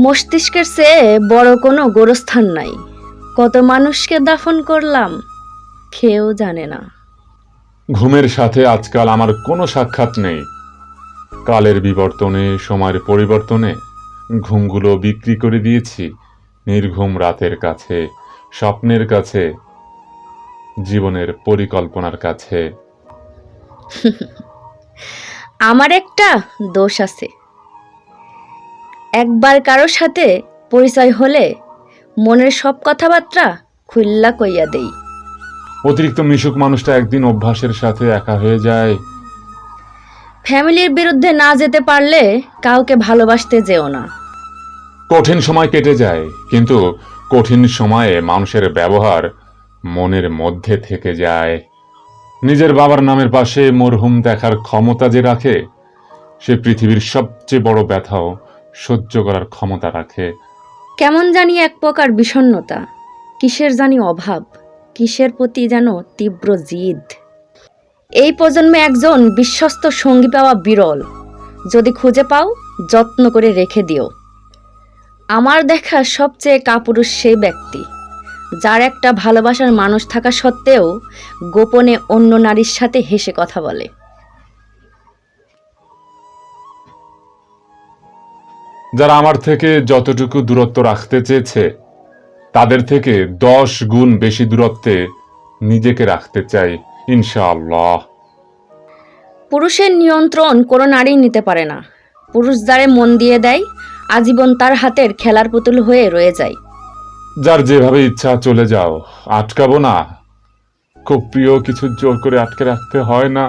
মস্তিষ্কের চেয়ে বড় কোনো গোরস্থান নাই। কত মানুষকে দাফন করলাম, কেউ জানে না। ঘুমের সাথে আজকাল আমার কোনো সাক্ষাৎ নেই। কালের বিবর্তনে, সময়ের পরিবর্তনে ঘুমগুলো বিক্রি করে দিয়েছি নির্ঘুম রাতের কাছে, স্বপ্নের কাছে, জীবনের পরিকল্পনার কাছে। আমার একটা দোষ আছে, একবার কারোর সাথে পরিচয় হলে মনের সব কথাবার্তা খুল্লা কইয়া দেই। অতিরিক্ত মিশুক মানুষটা একদিন অভ্যাসের সাথে একা হয়ে যায়। ফ্যামিলির বিরুদ্ধে না যেতে পারলে কাউকে ভালোবাসতে যেও না। কঠিন সময় কেটে যায়, কিন্তু কঠিন সময়ে মানুষের ব্যবহার মনের মধ্যে থেকে যায়। নিজের বাবার নামের পাশে মরহুম দেখার ক্ষমতা যে রাখে, সে পৃথিবীর সবচেয়ে বড় ব্যথাও সহ্য করার ক্ষমতা রাখে। কেমন জানি এক প্রকার বিষণ্ণতা, কিসের জানি অভাব, কিসের প্রতি যেন তীব্র জিদ। এই প্রজন্মে একজন বিশ্বস্ত সঙ্গী পাওয়া বিরল। যদি খুঁজে পাও, যত্ন করে রেখে দিও। আমার দেখা সবচেয়ে কাপুরুষ সেই ব্যক্তি, যার একটা ভালোবাসার মানুষ থাকা সত্ত্বেও গোপনে অন্য নারীর সাথে হেসে কথা বলে। যারা আমার থেকে যতটুকু দূরত্ব রাখতে চেয়েছে, তাদের থেকে 10 গুণ বেশি দূরত্বে নিজেকে রাখতে চাই, ইনশাআল্লাহ। পুরুষের নিয়ন্ত্রণ কোনো নারী নিতে পারে না। পুরুষ যারে মন দিয়ে দেয়, আজীবন তার হাতের খেলার পুতুল হয়ে রয়ে যায়। যার যেভাবে ইচ্ছা চলে যাও, আটকাবো না। খুব প্রিয় কিছু জোর করে আটকে রাখতে হয় না।